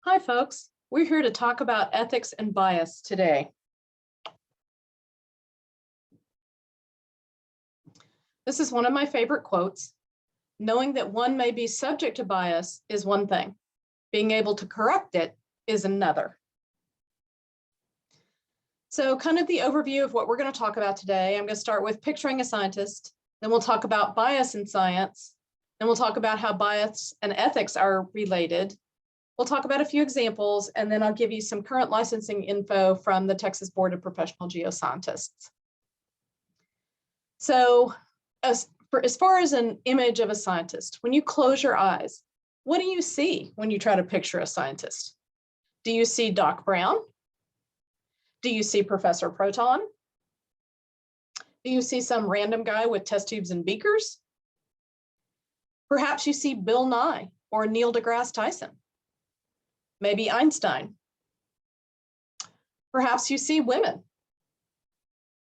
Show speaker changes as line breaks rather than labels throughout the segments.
Hi, folks. We're here to talk about ethics and bias today. This is one of my favorite quotes. Knowing that one may be subject to bias is one thing. Being able to correct it is another. So kind of the overview of what we're going to talk about today. I'm going to start with picturing a scientist. Then we'll talk about bias in science. Then we'll talk about how bias and ethics are related. We'll talk about a few examples, and then I'll give you some current licensing info from the Texas Board of Professional Geoscientists. So as far as an image of a scientist, when you close your eyes, what do you see when you try to picture a scientist? Do you see Doc Brown? Do you see Professor Proton? Do you see some random guy with test tubes and beakers? Perhaps you see Bill Nye or Neil deGrasse Tyson. Maybe Einstein. Perhaps you see women.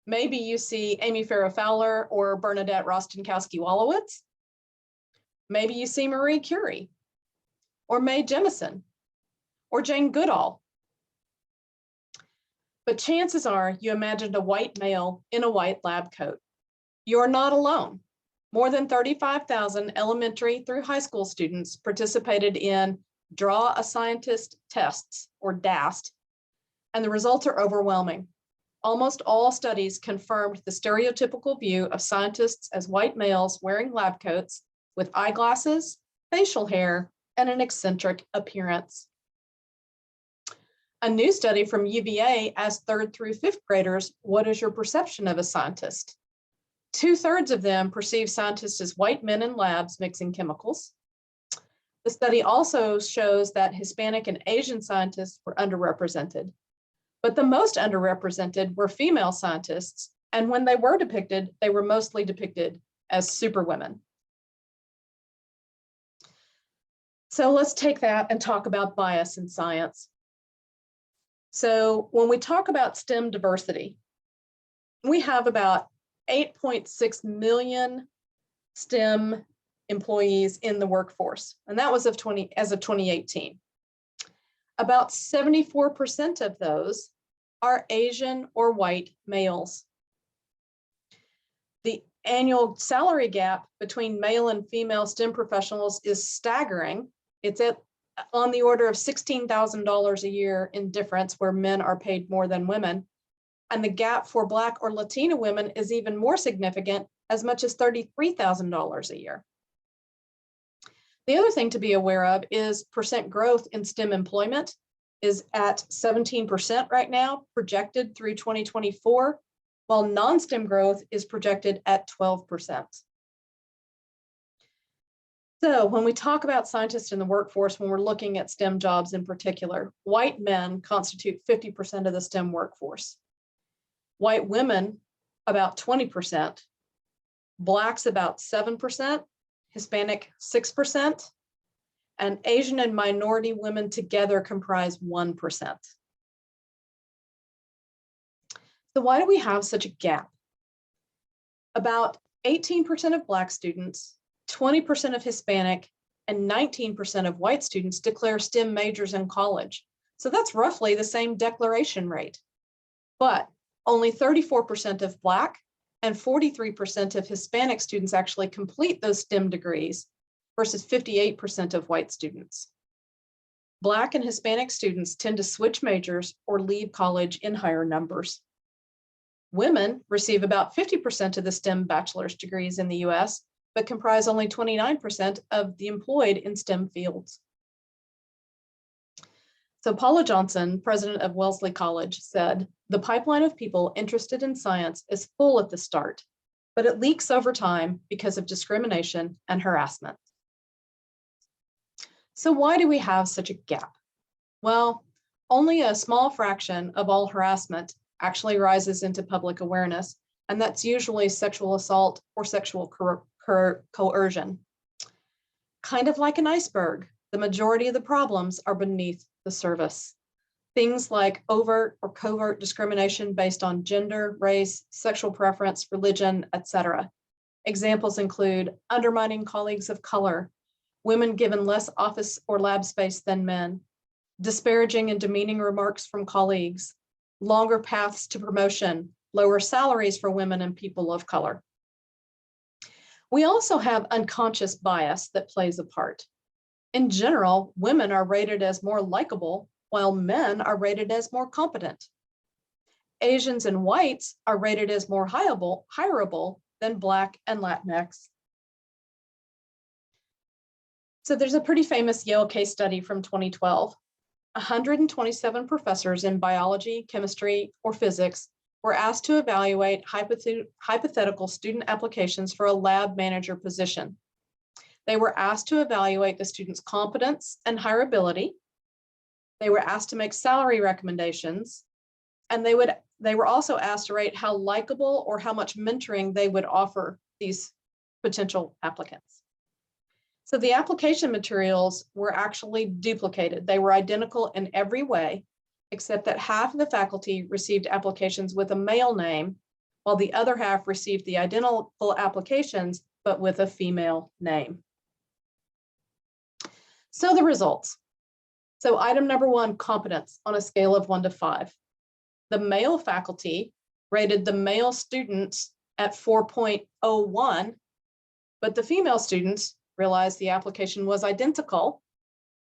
Maybe you see Amy Farrah Fowler or Bernadette Rostenkowski-Wolowitz. Maybe you see Marie Curie or Mae Jemison or Jane Goodall. But chances are you imagined a white male in a white lab coat. You're not alone. More than 35,000 elementary through high school students participated in Draw a Scientist tests, or DAST, and the results are overwhelming. Almost all studies confirmed the stereotypical view of scientists as white males wearing lab coats with eyeglasses, facial hair, and an eccentric appearance. A new study from UVA asked 3rd through 5th graders, what is your perception of a scientist? 2/3 of them perceive scientists as white men in labs mixing chemicals. The study also shows that Hispanic and Asian scientists were underrepresented, but the most underrepresented were female scientists, and when they were depicted, they were mostly depicted as superwomen. So let's take that and talk about bias in science. So when we talk about STEM diversity, we have about 8.6 million STEM employees in the workforce, and that was as of 2018. About 74% of those are Asian or white males. The annual salary gap between male and female STEM professionals is staggering. It's on the order of $16,000 a year in difference, where men are paid more than women. And the gap for Black or Latina women is even more significant, as much as $33,000 a year. The other thing to be aware of is percent growth in STEM employment is at 17% right now, projected through 2024, while non-STEM growth is projected at 12%. So when we talk about scientists in the workforce, when we're looking at STEM jobs in particular, white men constitute 50% of the STEM workforce. White women, about 20%, Blacks about 7%, Hispanic 6%, and Asian and minority women together comprise 1%. So why do we have such a gap? About 18% of Black students, 20% of Hispanic, and 19% of white students declare STEM majors in college. So that's roughly the same declaration rate. But only 34% of Black and 43% of Hispanic students actually complete those STEM degrees versus 58% of white students. Black and Hispanic students tend to switch majors or leave college in higher numbers. Women receive about 50% of the STEM bachelor's degrees in the US, but comprise only 29% of the employed in STEM fields. So Paula Johnson, president of Wellesley College, said, the pipeline of people interested in science is full at the start, but it leaks over time because of discrimination and harassment. So why do we have such a gap? Well, only a small fraction of all harassment actually rises into public awareness, and that's usually sexual assault or sexual coercion. Kind of like an iceberg, the majority of the problems are beneath the surface. Things like overt or covert discrimination based on gender, race, sexual preference, religion, etc. Examples include undermining colleagues of color, women given less office or lab space than men, disparaging and demeaning remarks from colleagues, longer paths to promotion, lower salaries for women and people of color. We also have unconscious bias that plays a part. In general, women are rated as more likable, while men are rated as more competent. Asians and whites are rated as more hireable than Black and Latinx. So there's a pretty famous Yale case study from 2012. 127 professors in biology, chemistry, or physics were asked to evaluate hypothetical student applications for a lab manager position. They were asked to evaluate the student's competence and hireability. They were asked to make salary recommendations, and they were also asked to rate how likable or how much mentoring they would offer these potential applicants. So the application materials were actually duplicated. They were identical in every way, except that half of the faculty received applications with a male name, while the other half received the identical applications, but with a female name. So the results. So item number 1, competence on a scale of 1 to 5. The male faculty rated the male students at 4.01, but the female students realized the application was identical,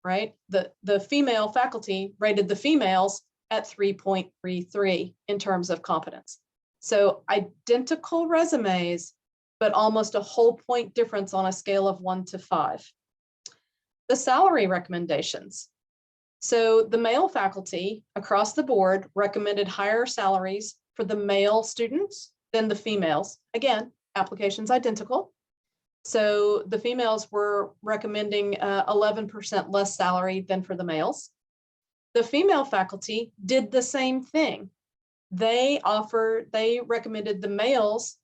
right? The female faculty rated the females at 3.33 in terms of competence. So identical resumes, but almost a whole point difference on a scale of 1 to 5. The salary recommendations. So the male faculty across the board recommended higher salaries for the male students than the females. Again, applications identical. So the females were recommending 11% less salary than for the males. The female faculty did the same thing. They recommended the males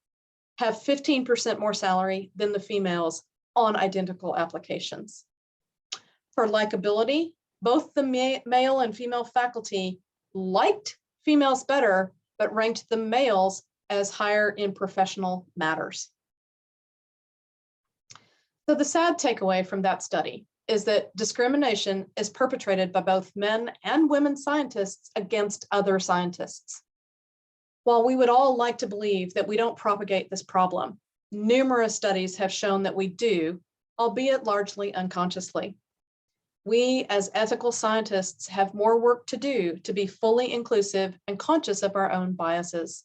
have 15% more salary than the females on identical applications. For likability, both the male and female faculty liked females better, but ranked the males as higher in professional matters. So the sad takeaway from that study is that discrimination is perpetrated by both men and women scientists against other scientists. While we would all like to believe that we don't propagate this problem, numerous studies have shown that we do, albeit largely unconsciously. We, as ethical scientists, have more work to do to be fully inclusive and conscious of our own biases.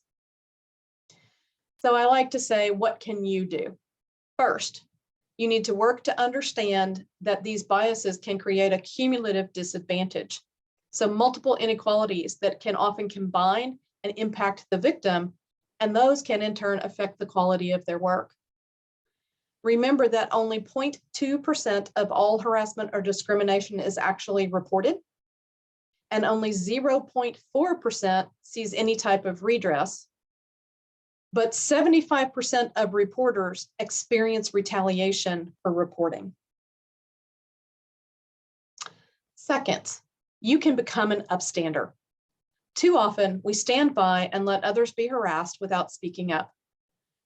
So I like to say, what can you do? First, you need to work to understand that these biases can create a cumulative disadvantage. So multiple inequalities that can often combine and impact the victim, and those can in turn affect the quality of their work. Remember that only 0.2% of all harassment or discrimination is actually reported, and only 0.4% sees any type of redress, but 75% of reporters experience retaliation for reporting. Second, you can become an upstander. Too often, we stand by and let others be harassed without speaking up.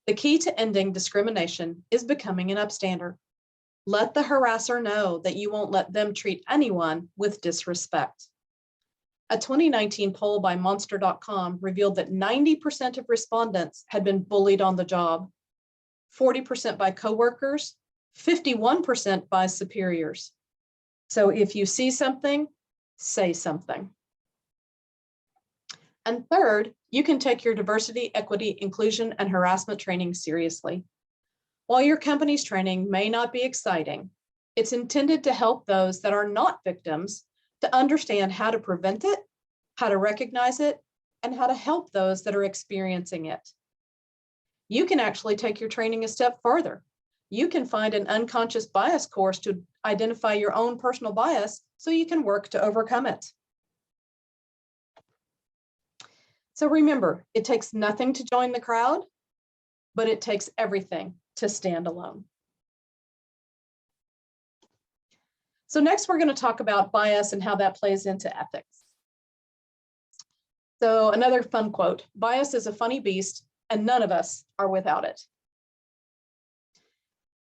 The key to ending discrimination is becoming an upstander. Let the harasser know that you won't let them treat anyone with disrespect. A 2019 poll by Monster.com revealed that 90% of respondents had been bullied on the job, 40% by coworkers, 51% by superiors. So if you see something, say something. And third, you can take your diversity, equity, inclusion, and harassment training seriously. While your company's training may not be exciting, it's intended to help those that are not victims to understand how to prevent it, how to recognize it, and how to help those that are experiencing it. You can actually take your training a step further. You can find an unconscious bias course to identify your own personal bias so you can work to overcome it. So remember, it takes nothing to join the crowd, but it takes everything to stand alone. So next, we're going to talk about bias and how that plays into ethics. So another fun quote, bias is a funny beast and none of us are without it.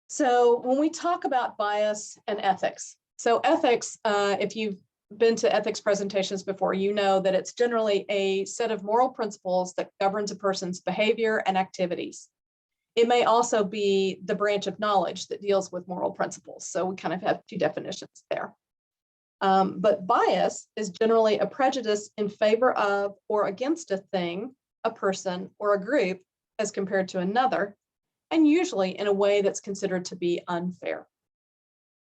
So when we talk about bias and ethics, so ethics, if you've been to ethics presentations before, you know that it's generally a set of moral principles that governs a person's behavior and activities. It may also be the branch of knowledge that deals with moral principles. So we kind of have two definitions there. But bias is generally a prejudice in favor of or against a thing, a person, or a group as compared to another, and usually in a way that's considered to be unfair.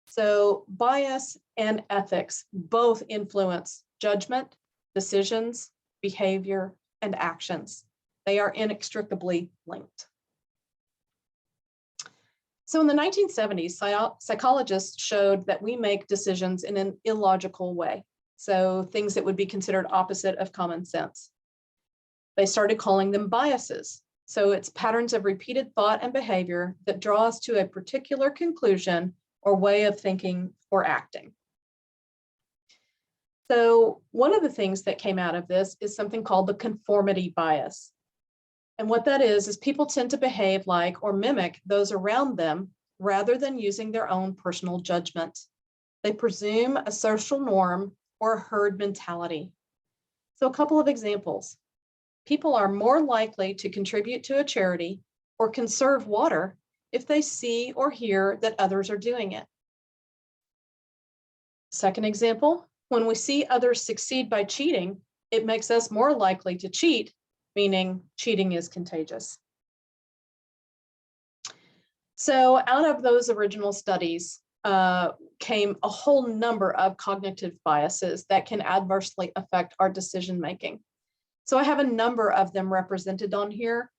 So bias and ethics both influence judgment, decisions, behavior, and actions. They are inextricably linked. So in the 1970s, psychologists showed that we make decisions in an illogical way. So things that would be considered opposite of common sense. They started calling them biases. So it's patterns of repeated thought and behavior that draw us to a particular conclusion or way of thinking or acting. So one of the things that came out of this is something called the conformity bias. And what that is people tend to behave like or mimic those around them rather than using their own personal judgment. They presume a social norm or a herd mentality. So a couple of examples. People are more likely to contribute to a charity or conserve water if they see or hear that others are doing it. Second example, when we see others succeed by cheating, it makes us more likely to cheat, meaning cheating is contagious. So out of those original studies came a whole number of cognitive biases that can adversely affect our decision making. So I have a number of them represented on here.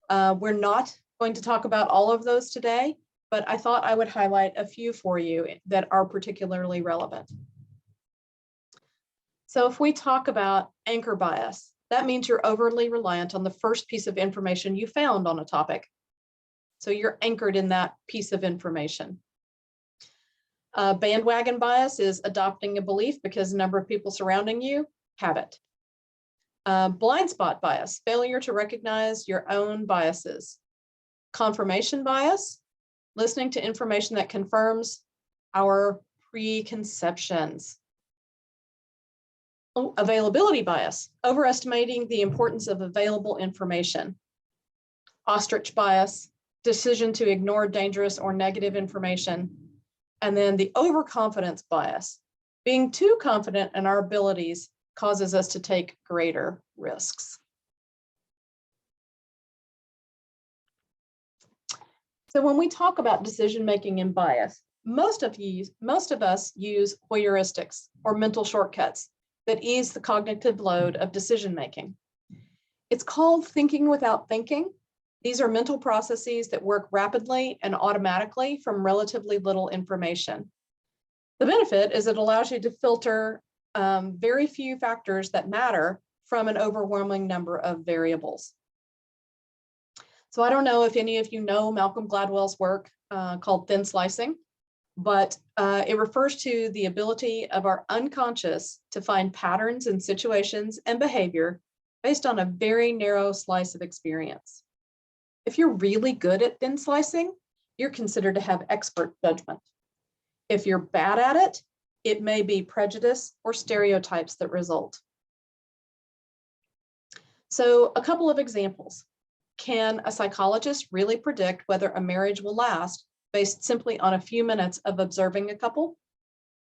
We're not going to talk about all of those today, but I thought I would highlight a few for you that are particularly relevant. So if we talk about anchor bias, that means you're overly reliant on the first piece of information you found on a topic. So you're anchored in that piece of information. Bandwagon bias is adopting a belief because the number of people surrounding you have it. Blind spot bias, failure to recognize your own biases. Confirmation bias, listening to information that confirms our preconceptions. Availability bias, overestimating the importance of available information. Ostrich bias, decision to ignore dangerous or negative information. And then the overconfidence bias, being too confident in our abilities causes us to take greater risks. So when we talk about decision-making and bias, most of us use heuristics or mental shortcuts that ease the cognitive load of decision-making. It's called thinking without thinking. These are mental processes that work rapidly and automatically from relatively little information. The benefit is it allows you to filter very few factors that matter from an overwhelming number of variables. So I don't know if any of you know Malcolm Gladwell's work called thin slicing, but it refers to the ability of our unconscious to find patterns in situations and behavior based on a very narrow slice of experience. If you're really good at thin slicing, you're considered to have expert judgment. If you're bad at it, it may be prejudice or stereotypes that result. So a couple of examples. Can a psychologist really predict whether a marriage will last based simply on a few minutes of observing a couple?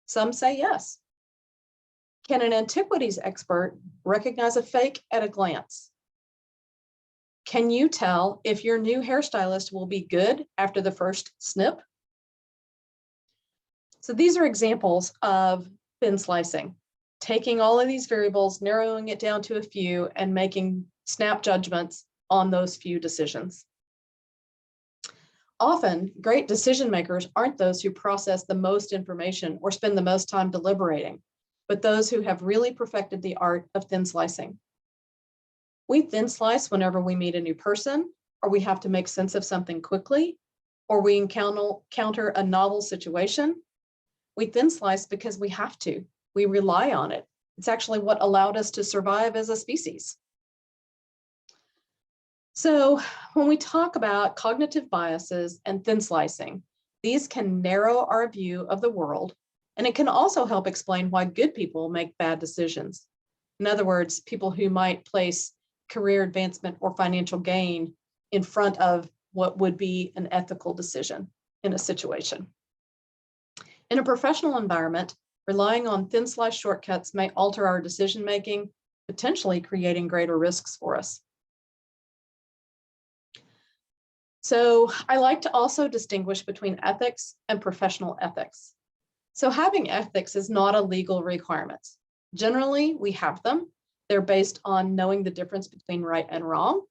Some say yes. Can an antiquities expert recognize a fake at a glance? Can you tell if your new hairstylist will be good after the first snip? So these are examples of thin slicing, taking all of these variables, narrowing it down to a few, and making snap judgments on those few decisions. Often, great decision makers aren't those who process the most information or spend the most time deliberating, but those who have really perfected the art of thin slicing. We thin slice whenever we meet a new person, or we have to make sense of something quickly, or we encounter a novel situation. We thin slice because we have to. We rely on it. It's actually what allowed us to survive as a species. So when we talk about cognitive biases and thin slicing, these can narrow our view of the world And it can also help explain why good people make bad decisions. In other words, people who might place career advancement or financial gain in front of what would be an ethical decision in a situation. In a professional environment, relying on thin slice shortcuts may alter our decision-making, potentially creating greater risks for us. So I like to also distinguish between ethics and professional ethics. So having ethics is not a legal requirement. Generally, we have them. They're based on knowing the difference between right and wrong.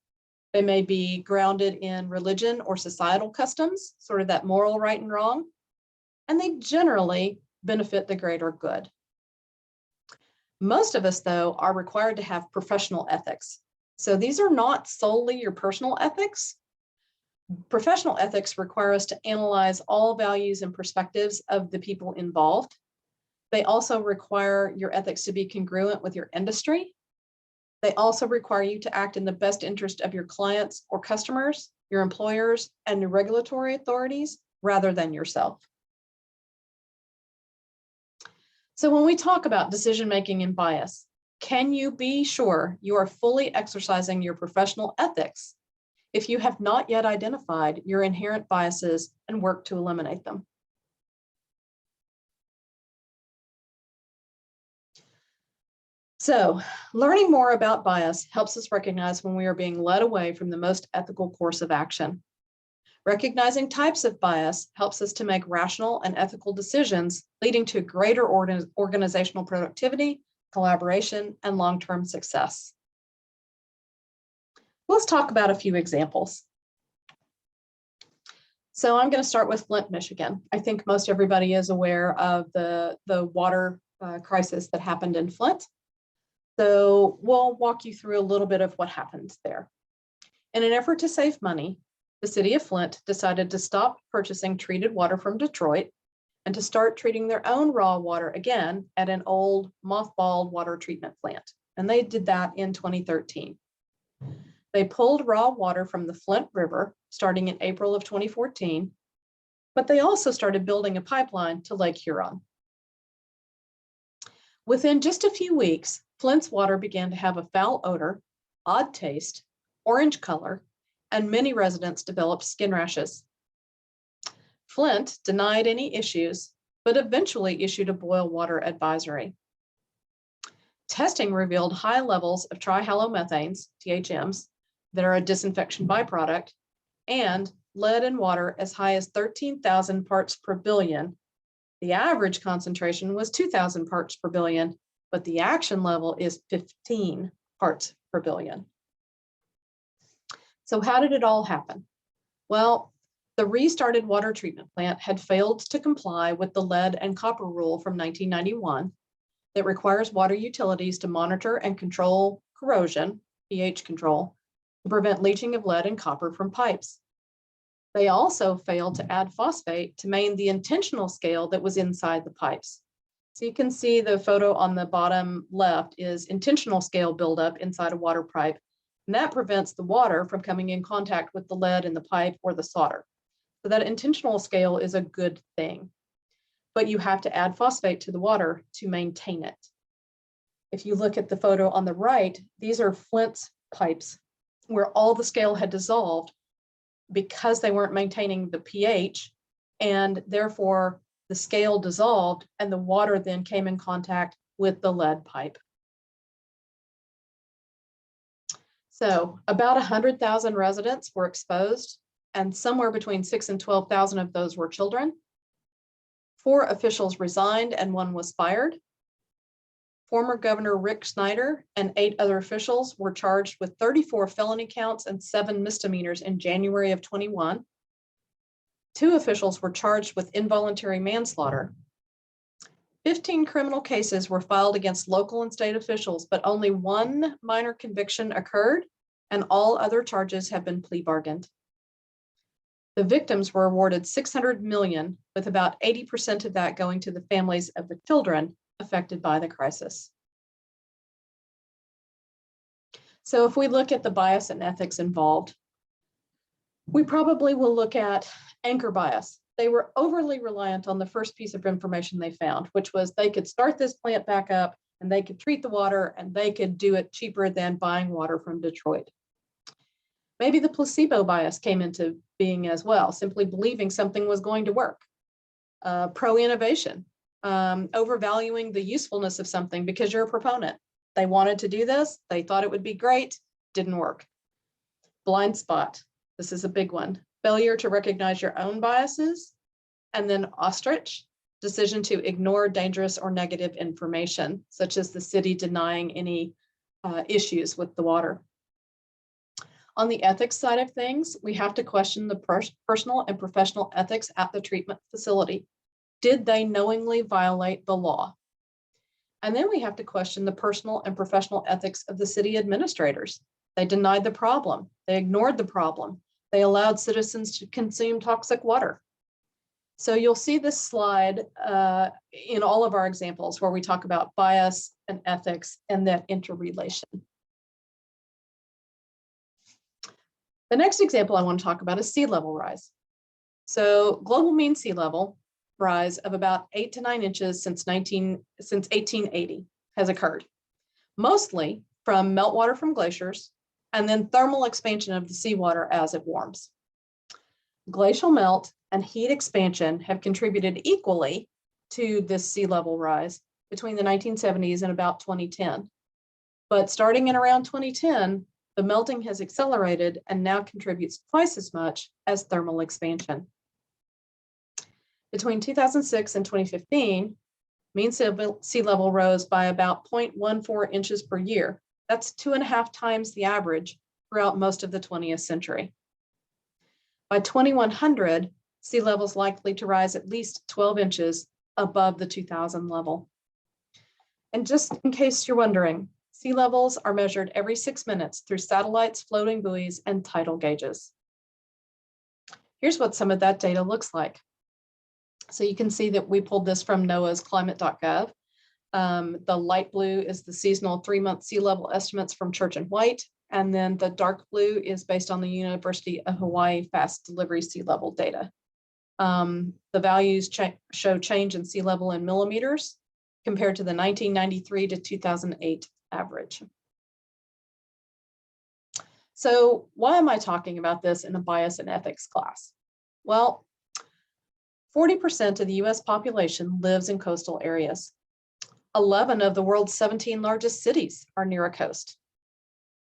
They may be grounded in religion or societal customs, sort of that moral right and wrong, and they generally benefit the greater good. Most of us, though, are required to have professional ethics. So these are not solely your personal ethics. Professional ethics require us to analyze all values and perspectives of the people involved. They also require your ethics to be congruent with your industry. They also require you to act in the best interest of your clients or customers, your employers, and the regulatory authorities, rather than yourself. So when we talk about decision-making and bias, can you be sure you are fully exercising your professional ethics if you have not yet identified your inherent biases and work to eliminate them? So, learning more about bias helps us recognize when we are being led away from the most ethical course of action. Recognizing types of bias helps us to make rational and ethical decisions, leading to greater organizational productivity, collaboration, and long-term success. Let's talk about a few examples. So I'm going to start with Flint, Michigan. I think most everybody is aware of the water crisis that happened in Flint. So we'll walk you through a little bit of what happened there. In an effort to save money, the city of Flint decided to stop purchasing treated water from Detroit and to start treating their own raw water again at an old mothballed water treatment plant. And they did that in 2013. They pulled raw water from the Flint River starting in April of 2014, but they also started building a pipeline to Lake Huron. Within just a few weeks, Flint's water began to have a foul odor, odd taste, orange color, and many residents developed skin rashes. Flint denied any issues, but eventually issued a boil water advisory. Testing revealed high levels of trihalomethanes, THMs, that are a disinfection byproduct, and lead in water as high as 13,000 parts per billion. The average concentration was 2,000 parts per billion, but the action level is 15 parts per billion. So how did it all happen? Well, the restarted water treatment plant had failed to comply with the lead and copper rule from 1991 that requires water utilities to monitor and control corrosion, pH control, to prevent leaching of lead and copper from pipes. They also failed to add phosphate to maintain the intentional scale that was inside the pipes. So you can see the photo on the bottom left is intentional scale buildup inside a water pipe, and that prevents the water from coming in contact with the lead in the pipe or the solder. So that intentional scale is a good thing, but you have to add phosphate to the water to maintain it. If you look at the photo on the right, these are Flint's pipes where all the scale had dissolved because they weren't maintaining the pH, and therefore the scale dissolved and the water then came in contact with the lead pipe. So about 100,000 residents were exposed, and somewhere between 6,000 and 12,000 of those were children. 4 officials resigned and 1 was fired. Former Governor Rick Snyder and 8 other officials were charged with 34 felony counts and 7 misdemeanors in January of 21. 2 officials were charged with involuntary manslaughter. 15 criminal cases were filed against local and state officials, but only 1 minor conviction occurred, and all other charges have been plea bargained. The victims were awarded $600 million, with about 80% of that going to the families of the children affected by the crisis. So if we look at the bias and ethics involved, we probably will look at anchor bias. they were overly reliant on the first piece of information they found, which was they could start this plant back up and they could treat the water and they could do it cheaper than buying water from Detroit. Maybe the placebo bias came into being as well, simply believing something was going to work. Pro-innovation, overvaluing the usefulness of something because you're a proponent. They wanted to do this, they thought it would be great, didn't work. Blind spot, this is a big one. Failure to recognize your own biases. And then ostrich, decision to ignore dangerous or negative information, such as the city denying any issues with the water. On the ethics side of things, we have to question the personal and professional ethics at the treatment facility. Did they knowingly violate the law? And then we have to question the personal and professional ethics of the city administrators. They denied the problem. They ignored the problem. They allowed citizens to consume toxic water. So you'll see this slide in all of our examples where we talk about bias and ethics and that interrelation. The next example I want to talk about is sea level rise. So global mean sea level rise of about 8 to 9 inches since 1880 has occurred, mostly from meltwater from glaciers and then thermal expansion of the seawater as it warms. Glacial melt and heat expansion have contributed equally to this sea level rise between the 1970s and about 2010. But starting in around 2010, the melting has accelerated and now contributes twice as much as thermal expansion. Between 2006 and 2015, mean sea level rose by about 0.14 inches per year. That's 2.5 times the average throughout most of the 20th century. By 2100, sea level is likely to rise at least 12 inches above the 2000 level. And just in case you're wondering, sea levels are measured every 6 minutes through satellites, floating buoys, and tidal gauges. Here's what some of that data looks like. So you can see that we pulled this from NOAA's climate.gov. The light blue is the seasonal 3-month sea level estimates from Church and White. And then the dark blue is based on the University of Hawaii fast delivery sea level data. The values show change in sea level in millimeters compared to the 1993 to 2008 average. So why am I talking about this in a bias and ethics class? Well, 40% of the US population lives in coastal areas. 11 of the world's 17 largest cities are near a coast.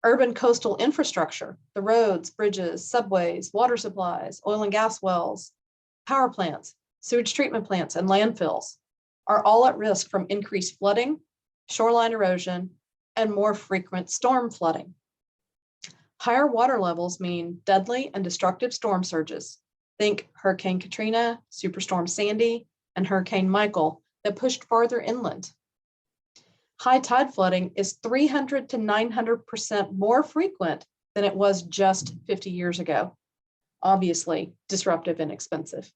Urban coastal infrastructure, the roads, bridges, subways, water supplies, oil and gas wells, power plants, sewage treatment plants, and landfills are all at risk from increased flooding, shoreline erosion, and more frequent storm flooding. Higher water levels mean deadly and destructive storm surges. Think Hurricane Katrina, Superstorm Sandy, and Hurricane Michael that pushed farther inland. High tide flooding is 300 to 900% more frequent than it was just 50 years ago. Obviously, disruptive and expensive.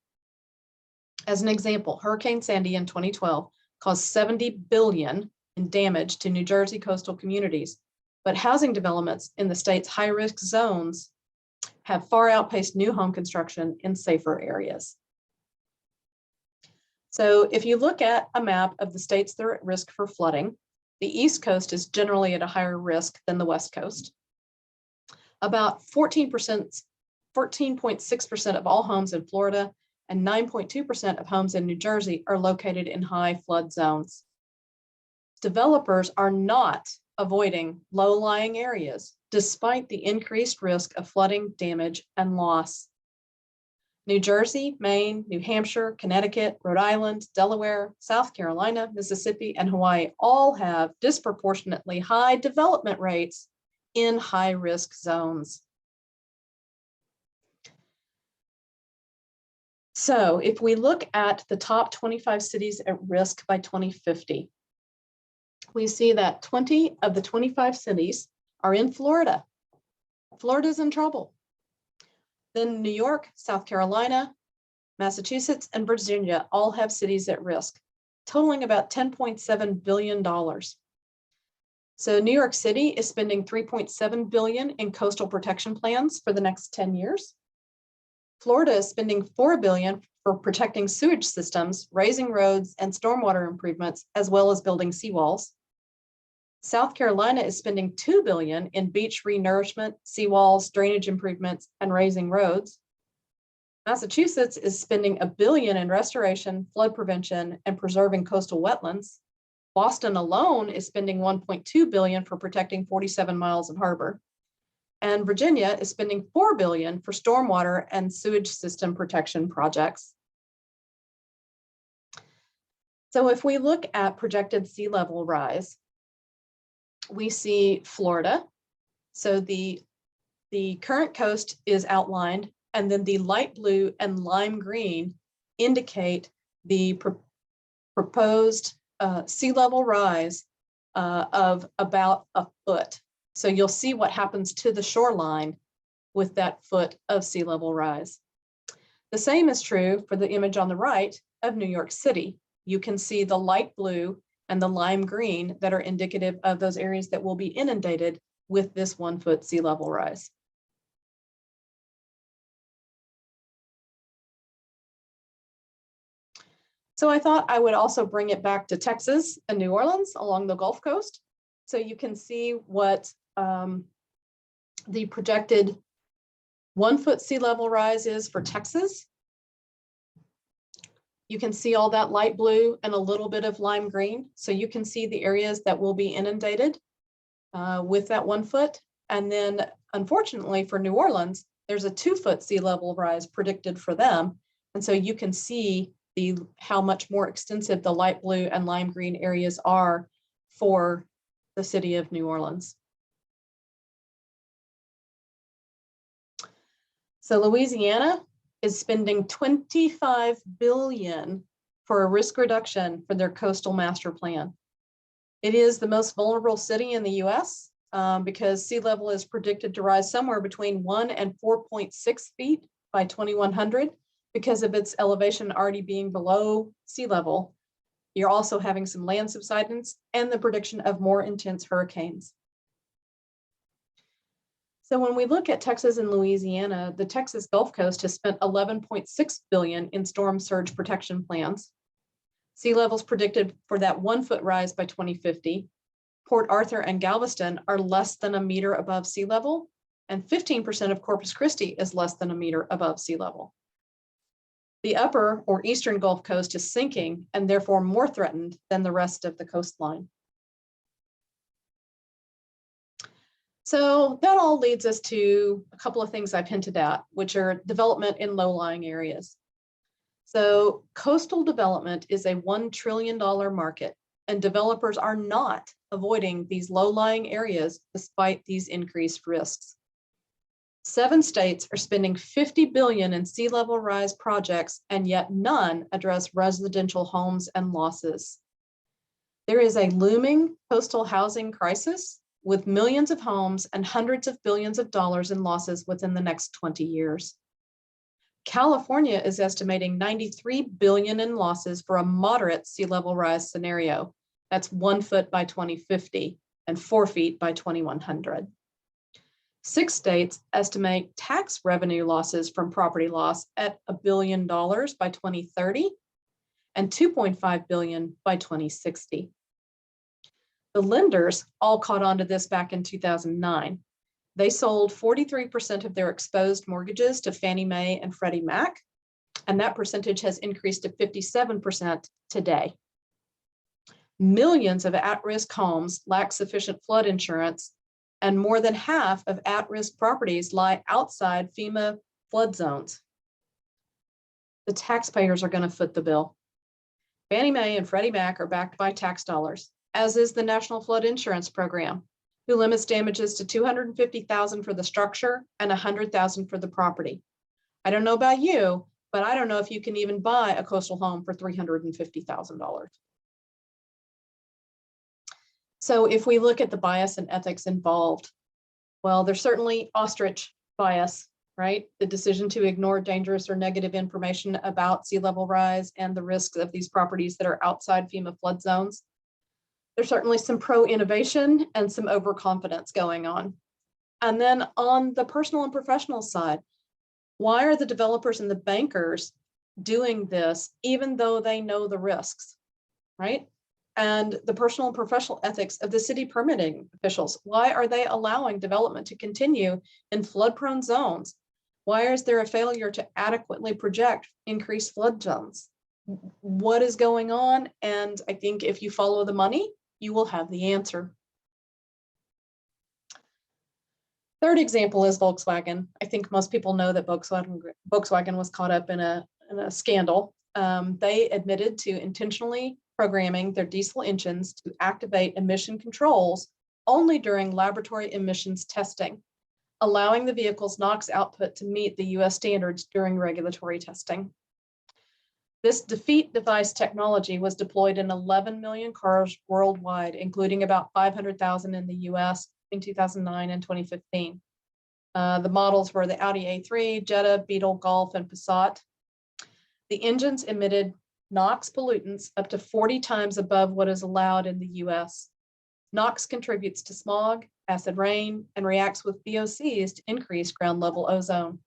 As an example, Hurricane Sandy in 2012 caused $70 billion in damage to New Jersey coastal communities, but housing developments in the state's high-risk zones have far outpaced new home construction in safer areas. So if you look at a map of the states that are at risk for flooding, the East Coast is generally at a higher risk than the West Coast. About 14.6% of all homes in Florida and 9.2% of homes in New Jersey are located in high flood zones. Developers are not avoiding low-lying areas, despite the increased risk of flooding, damage, and loss. New Jersey, Maine, New Hampshire, Connecticut, Rhode Island, Delaware, South Carolina, Mississippi, and Hawaii all have disproportionately high development rates in high-risk zones. So if we look at the top 25 cities at risk by 2050, we see that 20 of the 25 cities are in Florida. Florida's in trouble. Then New York, South Carolina, Massachusetts, and Virginia all have cities at risk, totaling about $10.7 billion. So New York City is spending $3.7 billion in coastal protection plans for the next 10 years. Florida is spending $4 billion for protecting sewage systems, raising roads and stormwater improvements, as well as building seawalls. South Carolina is spending $2 billion in beach renourishment, seawalls, drainage improvements, and raising roads. Massachusetts is spending $1 billion in restoration, flood prevention, and preserving coastal wetlands. Boston alone is spending $1.2 billion for protecting 47 miles of harbor. And Virginia is spending $4 billion for stormwater and sewage system protection projects. So if we look at projected sea level rise, we see Florida. So the current coast is outlined, and then the light blue and lime green indicate the proposed sea level rise of about a foot. So you'll see what happens to the shoreline with that foot of sea level rise. The same is true for the image on the right of New York City. You can see the light blue and the lime green that are indicative of those areas that will be inundated with this 1 foot sea level rise. So I thought I would also bring it back to Texas and New Orleans along the Gulf Coast. So you can see what the projected 1 foot sea level rise is for Texas. You can see all that light blue and a little bit of lime green. So you can see the areas that will be inundated with that 1 foot. And then unfortunately for New Orleans, there's a 2 foot sea level rise predicted for them. And so you can see how much more extensive the light blue and lime green areas are for the city of New Orleans. So Louisiana is spending $25 billion for a risk reduction for their coastal master plan. It is the most vulnerable city in the US because sea level is predicted to rise somewhere between 1 and 4.6 feet by 2100 because of its elevation already being below sea level. You're also having some land subsidence and the prediction of more intense hurricanes. So when we look at Texas and Louisiana, the Texas Gulf Coast has spent $11.6 billion in storm surge protection plans. Sea levels predicted for that 1 foot rise by 2050. Port Arthur and Galveston are less than a meter above sea level, and 15% of Corpus Christi is less than a meter above sea level. The upper or eastern Gulf Coast is sinking and therefore more threatened than the rest of the coastline. So that all leads us to a couple of things I've hinted at, which are development in low-lying areas. So coastal development is a $1 trillion market, and developers are not avoiding these low-lying areas despite these increased risks. 7 states are spending $50 billion in sea level rise projects, and yet none address residential homes and losses. There is a looming coastal housing crisis with millions of homes and hundreds of billions of dollars in losses within the next 20 years. California is estimating $93 billion in losses for a moderate sea level rise scenario. That's 1 foot by 2050 and 4 feet by 2100. 6 states estimate tax revenue losses from property loss at $1 billion by 2030 and $2.5 billion by 2060. The lenders all caught on to this back in 2009. They sold 43% of their exposed mortgages to Fannie Mae and Freddie Mac, and that percentage has increased to 57% today. Millions of at-risk homes lack sufficient flood insurance, and more than half of at-risk properties lie outside FEMA flood zones. The taxpayers are going to foot the bill. Fannie Mae and Freddie Mac are backed by tax dollars, as is the National Flood Insurance Program, who limits damages to $250,000 for the structure and $100,000 for the property. I don't know about you, but I don't know if you can even buy a coastal home for $350,000. So if we look at the bias and ethics involved, well, there's certainly ostrich bias, right? The decision to ignore dangerous or negative information about sea level rise and the risks of these properties that are outside FEMA flood zones. There's certainly some pro-innovation and some overconfidence going on. And then on the personal and professional side, why are the developers and the bankers doing this, even though they know the risks, right? And the personal and professional ethics of the city permitting officials. Why are they allowing development to continue in flood-prone zones? Why is there a failure to adequately project increased flood zones? What is going on? And I think if you follow the money, you will have the answer. Third example is Volkswagen. I think most people know that Volkswagen was caught up in a scandal. They admitted to intentionally programming their diesel engines to activate emission controls only during laboratory emissions testing, allowing the vehicle's NOx output to meet the US standards during regulatory testing. This defeat device technology was deployed in 11 million cars worldwide, including about 500,000 in the US in 2009 and 2015. The models were the Audi A3, Jetta, Beetle, Golf, and Passat. The engines emitted NOx pollutants up to 40 times above what is allowed in the US. NOx contributes to smog, acid rain, and reacts with VOCs to increase ground level ozone.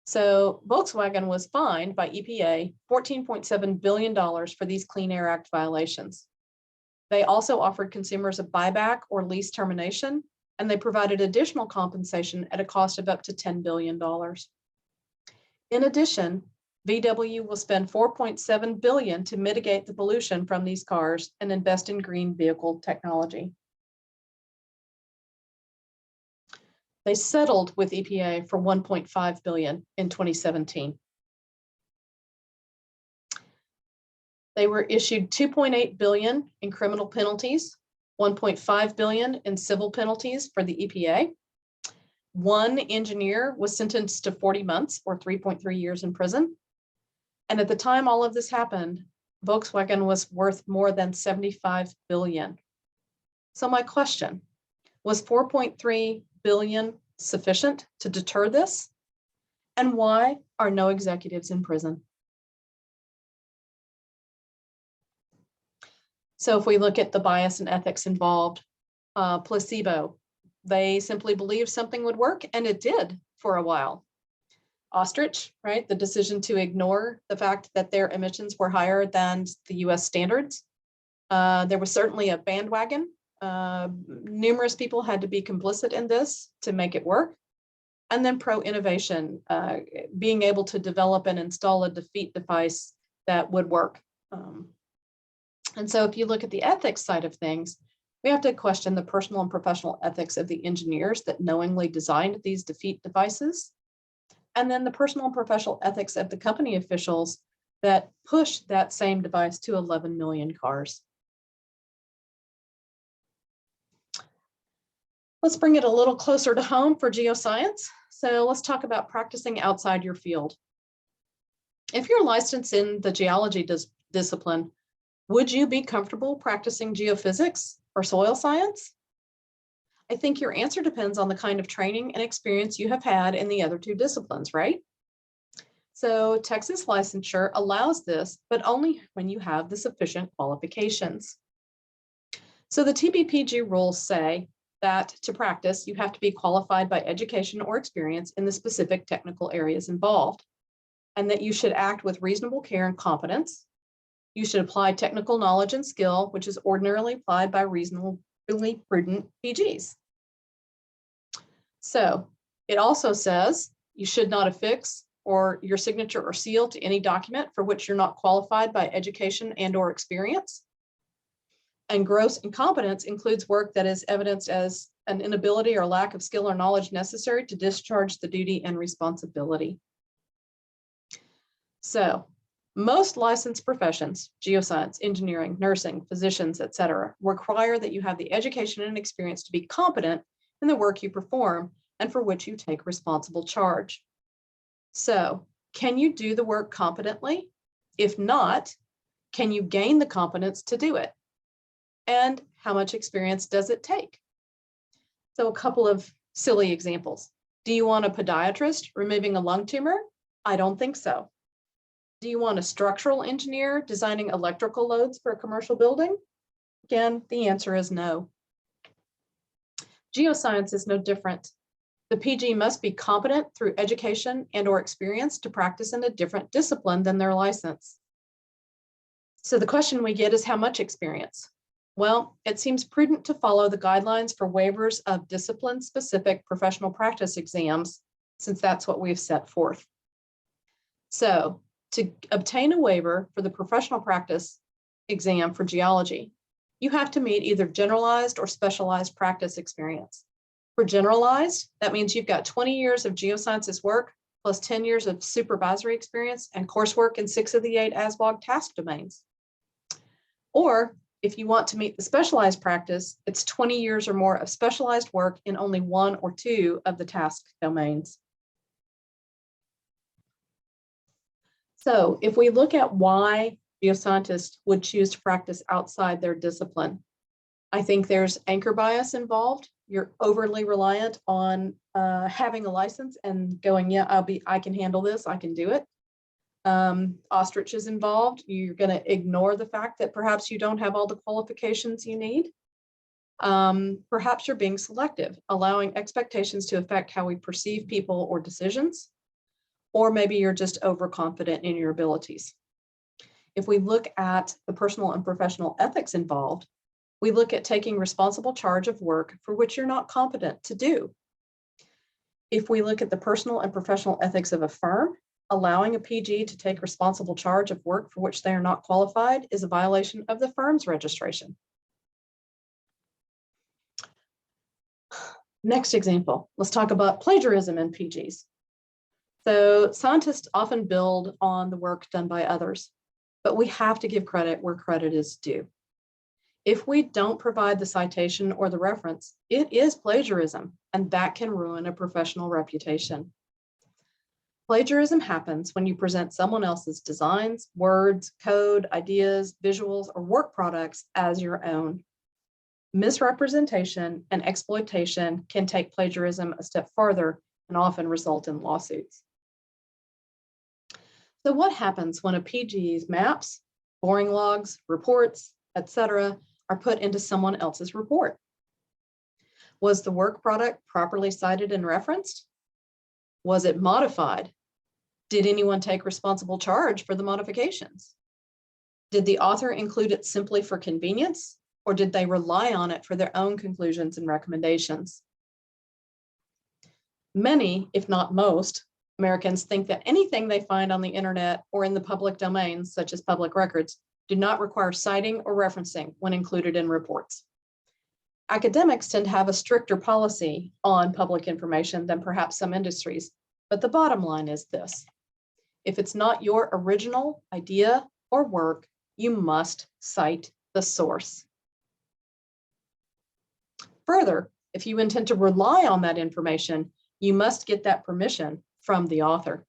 So Volkswagen was fined by EPA $14.7 billion for these Clean Air Act violations. They also offered consumers a buyback or lease termination, and they provided additional compensation at a cost of up to $10 billion. In addition, VW will spend $4.7 billion to mitigate the pollution from these cars and invest in green vehicle technology. They settled with EPA for $1.5 billion in 2017. They were issued $2.8 billion in criminal penalties, $1.5 billion in civil penalties for the EPA. One engineer was sentenced to 40 months or 3.3 years in prison. And at the time all of this happened, Volkswagen was worth more than $75 billion. So my question, was $4.3 billion sufficient to deter this? And why are no executives in prison? So if we look at the bias and ethics involved, placebo, they simply believed something would work, and it did for a while. Ostrich, right? The decision to ignore the fact that their emissions were higher than the US standards. There was certainly a bandwagon. Numerous people had to be complicit in this to make it work. And then pro-innovation, being able to develop and install a defeat device that would work. And so if you look at the ethics side of things, we have to question the personal and professional ethics of the engineers that knowingly designed these defeat devices. And then the personal and professional ethics of the company officials that pushed that same device to 11 million cars. Let's bring it a little closer to home for geoscience. So let's talk about practicing outside your field. If you're licensed in the geology discipline, would you be comfortable practicing geophysics or soil science? I think your answer depends on the kind of training and experience you have had in the other two disciplines, right? So Texas licensure allows this, but only when you have the sufficient qualifications. So the TBPG rules say that to practice, you have to be qualified by education or experience in the specific technical areas involved, and that you should act with reasonable care and competence. You should apply technical knowledge and skill, which is ordinarily applied by reasonably prudent PGs. So it also says you should not affix or your signature or seal to any document for which you're not qualified by education and or experience. And gross incompetence includes work that is evidenced as an inability or lack of skill or knowledge necessary to discharge the duty and responsibility. So most licensed professions, geoscience, engineering, nursing, physicians, etc., require that you have the education and experience to be competent in the work you perform and for which you take responsible charge. So, can you do the work competently? If not, can you gain the competence to do it? And how much experience does it take? So a couple of silly examples. Do you want a podiatrist removing a lung tumor? I don't think so. Do you want a structural engineer designing electrical loads for a commercial building? Again, the answer is no. Geoscience is no different. The PG must be competent through education and/or experience to practice in a different discipline than their license. So the question we get is how much experience? Well, it seems prudent to follow the guidelines for waivers of discipline-specific professional practice exams, since that's what we've set forth. So to obtain a waiver for the professional practice exam for geology, you have to meet either generalized or specialized practice experience. For generalized, that means you've got 20 years of geosciences work plus 10 years of supervisory experience and coursework in 6 of the 8 ASBOG task domains. Or if you want to meet the specialized practice, it's 20 years or more of specialized work in only 1 or 2 of the task domains. So if we look at why geoscientists would choose to practice outside their discipline, I think there's anchor bias involved. You're overly reliant on having a license and going, yeah, I can handle this, I can do it. Ostrich is involved. You're going to ignore the fact that perhaps you don't have all the qualifications you need. Perhaps you're being selective, allowing expectations to affect how we perceive people or decisions. Or maybe you're just overconfident in your abilities. If we look at the personal and professional ethics involved, we look at taking responsible charge of work for which you're not competent to do. If we look at the personal and professional ethics of a firm, allowing a PG to take responsible charge of work for which they are not qualified is a violation of the firm's registration. Next example, let's talk about plagiarism in PGs. So scientists often build on the work done by others, but we have to give credit where credit is due. If we don't provide the citation or the reference, it is plagiarism, and that can ruin a professional reputation. Plagiarism happens when you present someone else's designs, words, code, ideas, visuals, or work products as your own. Misrepresentation and exploitation can take plagiarism a step farther and often result in lawsuits. So what happens when a PG's maps, boring logs, reports, etc., are put into someone else's report? Was the work product properly cited and referenced? Was it modified? Did anyone take responsible charge for the modifications? Did the author include it simply for convenience, or did they rely on it for their own conclusions and recommendations? Many, if not most, Americans think that anything they find on the internet or in the public domains, such as public records, do not require citing or referencing when included in reports. Academics tend to have a stricter policy on public information than perhaps some industries, but the bottom line is this: if it's not your original idea or work, you must cite the source. Further, if you intend to rely on that information, you must get that permission from the author.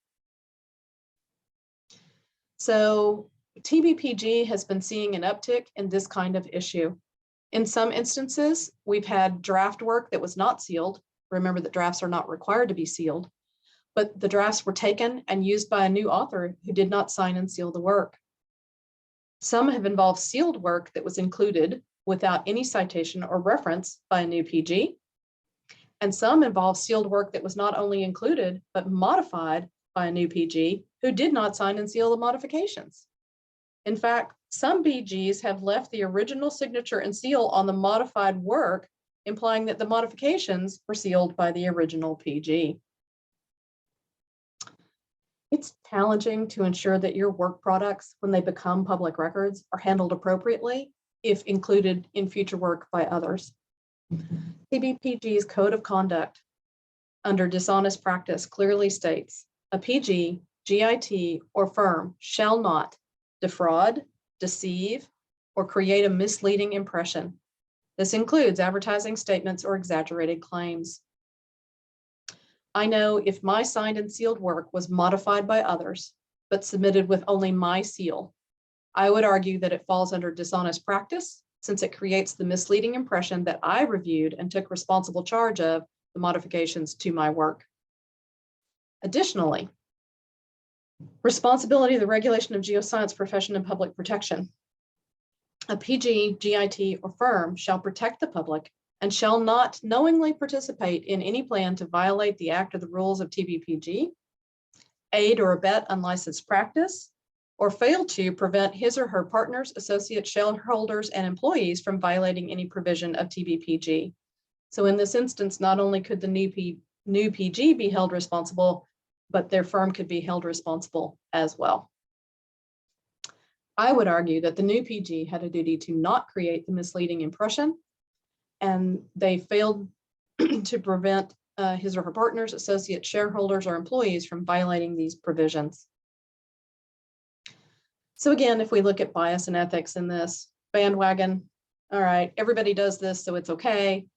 So TBPG has been seeing an uptick in this kind of issue. In some instances, we've had draft work that was not sealed. Remember that drafts are not required to be sealed, but the drafts were taken and used by a new author who did not sign and seal the work. Some have involved sealed work that was included without any citation or reference by a new PG. And some involve sealed work that was not only included, but modified by a new PG who did not sign and seal the modifications. In fact, some PGs have left the original signature and seal on the modified work, implying that the modifications were sealed by the original PG. It's challenging to ensure that your work products, when they become public records, are handled appropriately if included in future work by others. TBPG's Code of Conduct under dishonest practice clearly states a PG, GIT, or firm shall not defraud, deceive, or create a misleading impression. This includes advertising statements or exaggerated claims. I know if my signed and sealed work was modified by others, but submitted with only my seal, I would argue that it falls under dishonest practice, since it creates the misleading impression that I reviewed and took responsible charge of the modifications to my work. Additionally, responsibility of the regulation of geoscience profession and public protection. A PG, GIT, or firm shall protect the public and shall not knowingly participate in any plan to violate the act or the rules of TBPG, aid or abet unlicensed practice, or fail to prevent his or her partners, associates, shareholders, and employees from violating any provision of TBPG. So in this instance, not only could the new PG be held responsible, but their firm could be held responsible as well. I would argue that the new PG had a duty to not create the misleading impression, and they failed to prevent his or her partners, associates, shareholders, or employees from violating these provisions. So again, if we look at bias and ethics in this bandwagon, all right, everybody does this, so it's okay.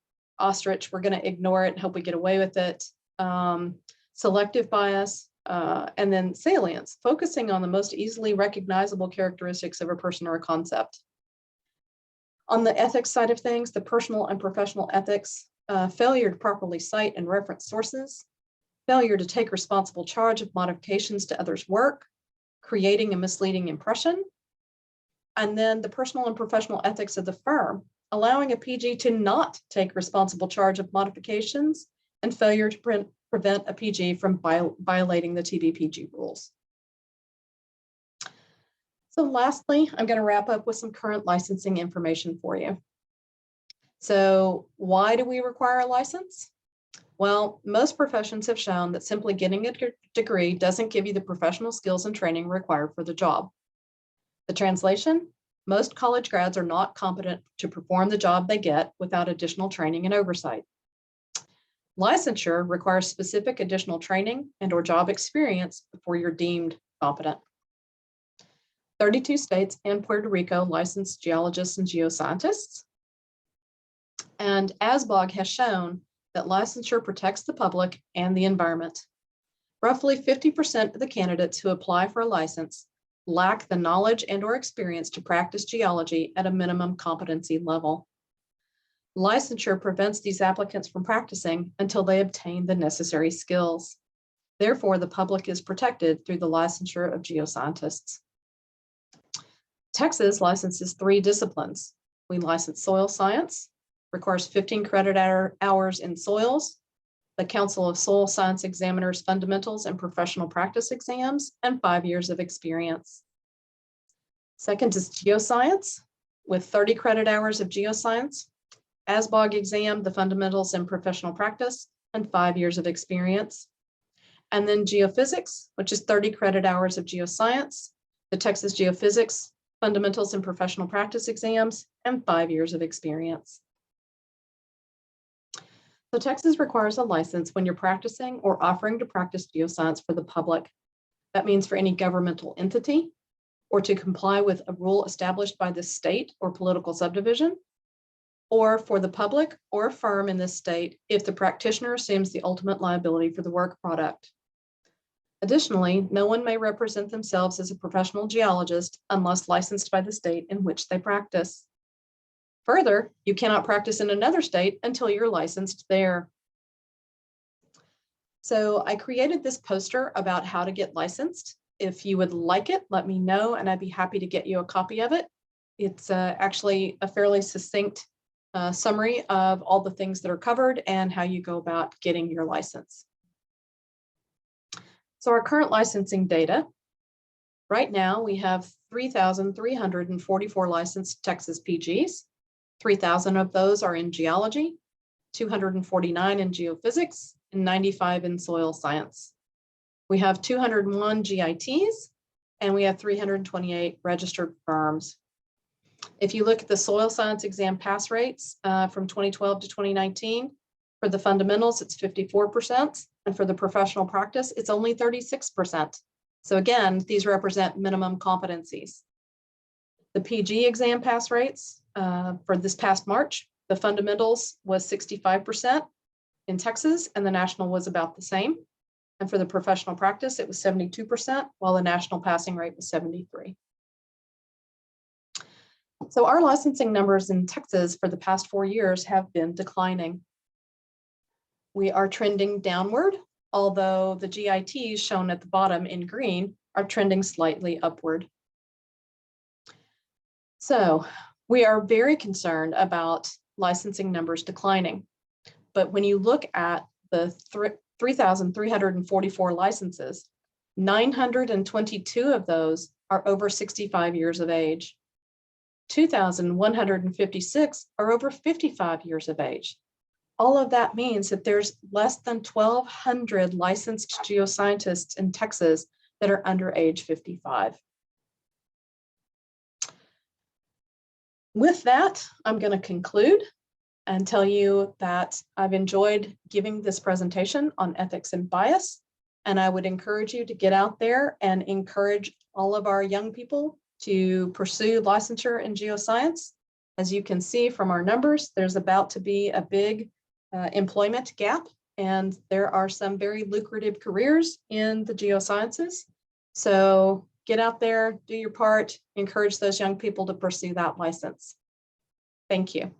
Ostrich, we're going to ignore it and hope we get away with it. Selective bias, and then salience, focusing on the most easily recognizable characteristics of a person or a concept. On the ethics side of things, the personal and professional ethics, failure to properly cite and reference sources, failure to take responsible charge of modifications to others' work, creating a misleading impression, and then the personal and professional ethics of the firm, allowing a PG to not take responsible charge of modifications, and failure to prevent a PG from violating the TBPG rules. So lastly, I'm going to wrap up with some current licensing information for you. So why do we require a license? Well, most professions have shown that simply getting a degree doesn't give you the professional skills and training required for the job. The translation: most college grads are not competent to perform the job they get without additional training and oversight. Licensure requires specific additional training and/or job experience before you're deemed competent. 32 states and Puerto Rico license geologists and geoscientists. And ASBOG has shown that licensure protects the public and the environment. Roughly 50% of the candidates who apply for a license lack the knowledge and/or experience to practice geology at a minimum competency level. Licensure prevents these applicants from practicing until they obtain the necessary skills. Therefore, the public is protected through the licensure of geoscientists. Texas licenses 3 disciplines. We license soil science, requires 15 credit hours in soils, the Council of Soil Science Examiners fundamentals and professional practice exams, and 5 years of experience. Second is geoscience, with 30 credit hours of geoscience, ASBOG exam, the fundamentals and professional practice, and 5 years of experience. And then geophysics, which is 30 credit hours of geoscience, the Texas Geophysics, fundamentals and professional practice exams, and 5 years of experience. So Texas requires a license when you're practicing or offering to practice geoscience for the public. That means for any governmental entity, or to comply with a rule established by the state or political subdivision, or for the public or a firm in this state if the practitioner assumes the ultimate liability for the work product. Additionally, no one may represent themselves as a professional geologist unless licensed by the state in which they practice. Further, you cannot practice in another state until you're licensed there. So I created this poster about how to get licensed. If you would like it, let me know, and I'd be happy to get you a copy of it. It's actually a fairly succinct summary of all the things that are covered and how you go about getting your license. So our current licensing data, right now we have 3,344 licensed Texas PGs. 3,000 of those are in geology, 249 in geophysics, and 95 in soil science. We have 201 GITs, and we have 328 registered firms. If you look at the soil science exam pass rates from 2012 to 2019, for the fundamentals, it's 54%, and for the professional practice, it's only 36%. So again, these represent minimum competencies. The PG exam pass rates for this past March, the fundamentals was 65% in Texas, and the national was about the same. And for the professional practice, it was 72%, while the national passing rate was 73%. So our licensing numbers in Texas for the past 4 years have been declining. We are trending downward, although the GITs shown at the bottom in green are trending slightly upward. So we are very concerned about licensing numbers declining. But when you look at the 3,344 licenses, 922 of those are over 65 years of age. 2,156 are over 55 years of age. All of that means that there's less than 1,200 licensed geoscientists in Texas that are under age 55. With that, I'm going to conclude and tell you that I've enjoyed giving this presentation on ethics and bias, and I would encourage you to get out there and encourage all of our young people to pursue licensure in geoscience. As you can see from our numbers, there's about to be a big employment gap, and there are some very lucrative careers in the geosciences. So get out there, do your part, encourage those young people to pursue that license. Thank you.